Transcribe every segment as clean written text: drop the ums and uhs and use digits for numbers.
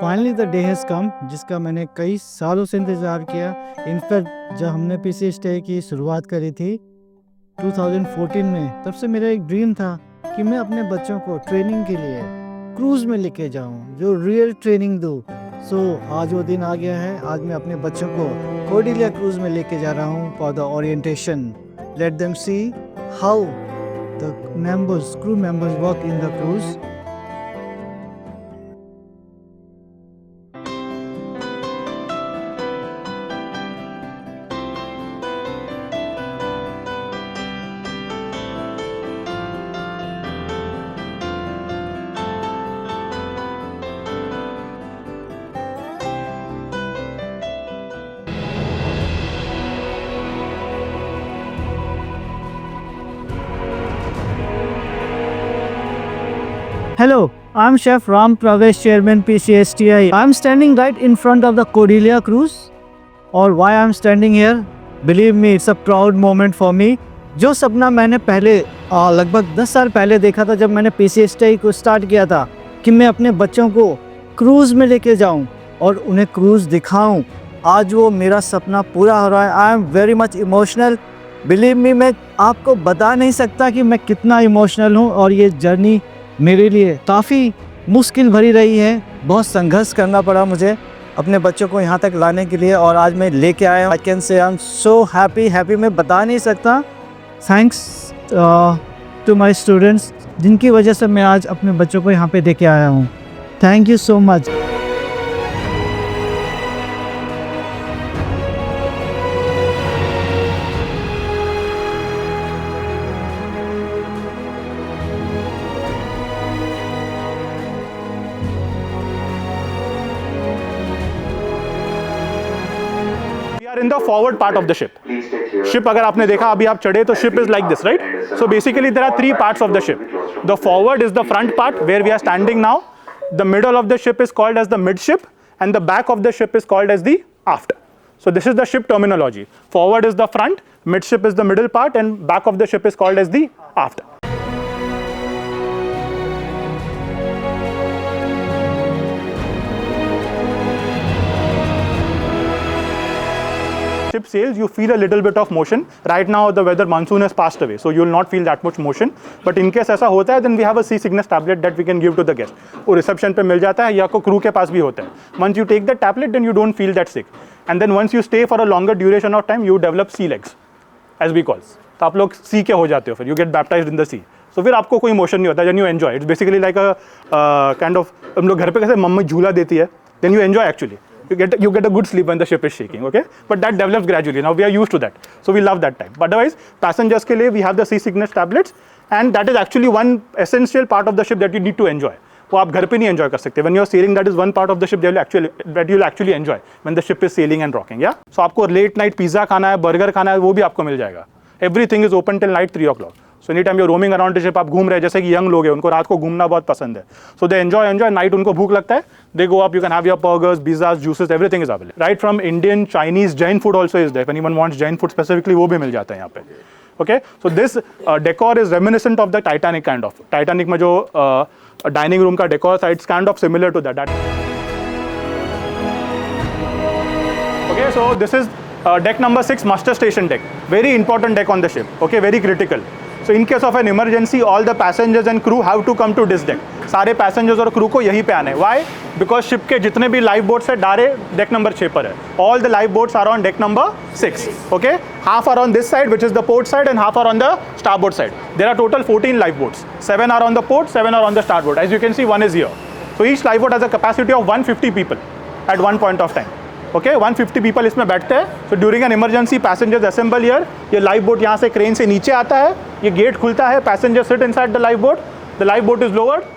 Finally the day has come जिसका मैंने कई सालों से इंतज़ार किया। इनफैक्ट जब हमने पीसी स्टे की शुरुआत करी थी 2014 में, तब से मेरा एक ड्रीम था कि मैं अपने बच्चों को ट्रेनिंग के लिए क्रूज़ में लेके जाऊं, जो रियल ट्रेनिंग दूं। आज वो दिन आ गया है। आज मैं अपने बच्चों को कोर्डिलिया क्रूज़ में लेके जा रहा हूं for the orientation. Let them see how the crew members work in the cruise. Hello, I'm Chef Ram Pravesh, Chairman PCSTI. I'm standing right in front of the Cordelia cruise. Or why I'm standing here? Believe me, it's a proud moment for me. जो सपना मैंने पहले लगभग 10 साल पहले देखा था, जब मैंने PCSTI को स्टार्ट किया था कि मैं अपने बच्चों को क्रूज़ में लेके जाऊं और उन्हें क्रूज़ दिखाऊं, आज वो मेरा सपना पूरा हो रहा है। I am very much emotional. Believe me, मैं आपको बता नहीं सकता कि मैं कितना इमोशनल हूँ। और ये जर्नी मेरे लिए काफ़ी मुश्किल भरी रही है। बहुत संघर्ष करना पड़ा मुझे अपने बच्चों को यहाँ तक लाने के लिए, और आज मैं लेके आया हूँ। I can say I am so happy मैं बता नहीं सकता। थैंक्स टू माय स्टूडेंट्स, जिनकी वजह से मैं आज अपने बच्चों को यहाँ पे लेके आया हूँ। Thank you so much. In the forward part of the ship. Ship अगर आपने देखा अभी आप चढ़े तो ship is like this, right? So basically there are three parts of the ship. The forward is the front part where we are standing now. The middle of the ship is called as the midship, and the back of the ship is called as the aft. So this is the ship terminology. Forward is the front, midship is the middle part, and back of the ship is called as the aft. Ship sails, you feel a little bit of motion. Right now the weather monsoon has passed away, so you will not feel that much motion. But in case ऐसा होता है, then we have a sea sickness tablet that we can give to the guest. वो reception पे मिल जाता है या को crew के पास भी होता है. Once you take the tablet, then you don't feel that sick. And then once you stay for a longer duration of time, you develop sea legs, as we call. तो आप लोग sea के हो जाते हो फिर. You get baptized in the sea. So फिर आपको कोई मोशन नहीं होता. Then you enjoy. It's basically like a kind of, हम लोग घर पे कैसे मम्मी झूला देती है. Then you enjoy actually. You get a good sleep when the ship is shaking, okay? But that develops gradually. Now we are used to that, so we love that time. But otherwise, passengers के लिए we have the sea sickness tablets, and that is actually one essential part of the ship that you need to enjoy. वो आप घर पे नहीं enjoy कर सकते. When you are sailing, that is one part of the ship that you'll actually enjoy when the ship is sailing and rocking. Yeah. So आपको late night pizza खाना है, burger खाना है, वो भी आपको मिल जाएगा. Everything is open till night 3 o'clock. So anytime you're roaming around the ship, आप घूम रहे हैं, जैसे कि यंग लोग हैं, उनको रात को घूमना बहुत पसंद है. So they enjoy नाइट उनको भूख लगता है, they go up, you can have your burgers, pizzas, juices, everything is available. Right from Indian, Chinese, Jain food also is there. If anyone wants Jain food specifically, वो भी मिल जाता है यहाँ पे. Okay, so this decor is reminiscent of the Titanic kind of. Titanic में जो dining room का decor था, it's kind of similar to that. Okay, so this is deck number 6, muster station deck. Very important deck on the ship. Okay, very critical. So in case of an emergency, all the passengers and crew have to come to this deck. सारे passengers और crew को यहीं पे आने. Why? Because ship के जितने भी life boats है, डारे deck number 6 पर है. All the life boats are on deck number 6. Okay? Half are on this side, which is the port side, and half are on the starboard side. There are total 14 life boats. 7 are on the port, 7 are on the starboard. As you can see, one is here. So each life boat has a capacity of 150 people at one point of time. Okay 150 people इसमें बैठते हैं. So during an emergency passengers assemble here. ये life boat यहाँ से crane से नीचे आता है, ये गेट खुलता है, passenger sit inside the life boat, the life boat is lowered.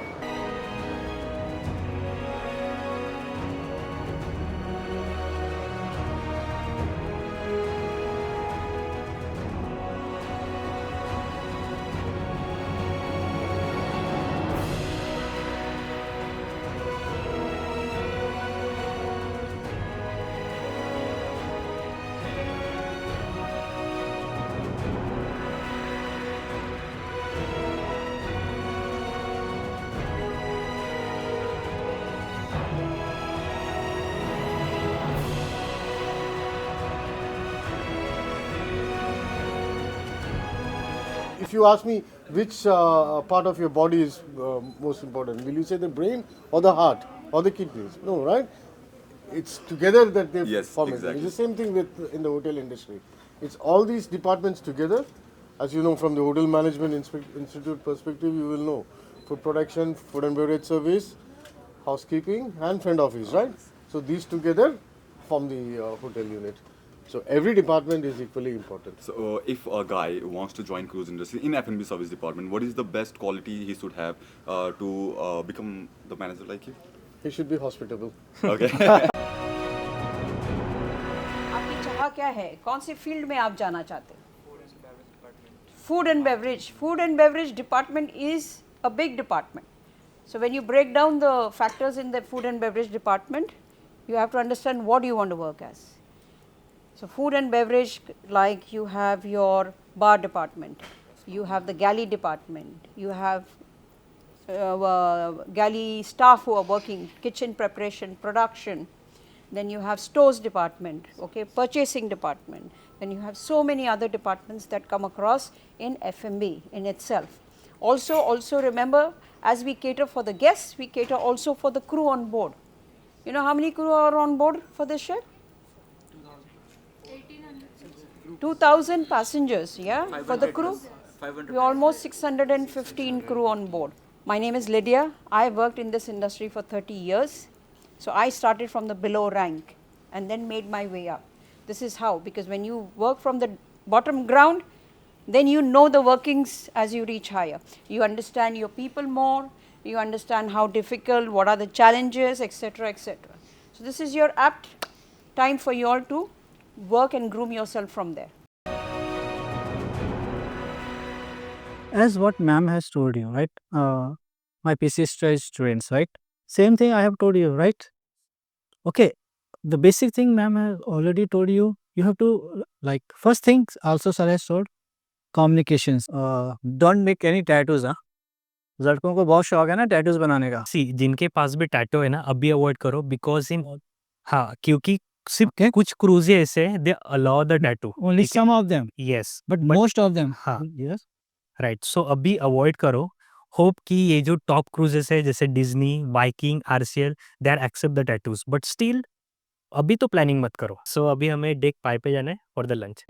if you ask me which part of your body is most important, will you say the brain or the heart or the kidneys? No, right? It's together that they Yes, form it. exactly. It's the same thing with in the hotel industry. It's all these departments together. As you know, from the Hotel Management Institute perspective, you will know food production, food and beverage service, housekeeping, and front office, right? So these together form the hotel unit. So every department is equally important. So, if a guy wants to join cruise industry in F&B service department, what is the best quality he should have to become the manager like you? He should be hospitable. Okay. आपकी चाह क्या है, कौन से field में आप जाना चाहते हैं? Food and beverage department is a big department. So when you break down the factors in the food and beverage department, you have to understand what you want to work as. So food and beverage, like you have your bar department, you have the galley department, you have galley staff who are working, kitchen preparation, production, then you have stores department, okay, purchasing department, then you have so many other departments that come across in F&B in itself. Also remember, as we cater for the guests, we cater also for the crew on board. You know how many crew are on board for this ship? 2,000 passengers, yeah, for the crew. We almost 615 crew on board. My name is Lydia. I worked in this industry for 30 years. So I started from the below rank and then made my way up. This is how, because when you work from the bottom ground, then you know the workings as you reach higher. You understand your people more, you understand how difficult, what are the challenges, etc., etc. So this is your apt time for you all to work and groom yourself from there. As what ma'am has told you, right? My PCSTI students, right? Same thing I have told you, right? Okay, the basic thing ma'am has already told you. You have to like first thing also sir has told communications. Don't make any tattoos, हाँ. लड़कों को बहुत शौक है ना tattoos बनाने का. सी जिनके पास भी टैटू है ना अभी अवॉइड करो बिकॉज इन हाँ क्योंकि सिर्फ कुछ क्रूज ऐसे they allow the tattoo Only some of them, yes but most of them. हाँ Yes. राइट सो अभी अवॉइड करो होप कि ये जो टॉप क्रूजेस है जैसे Disney Viking RCL they are accept the tattoos but still अभी तो प्लानिंग मत करो सो अभी हमें डेक पाई पे जाना है फॉर द लंच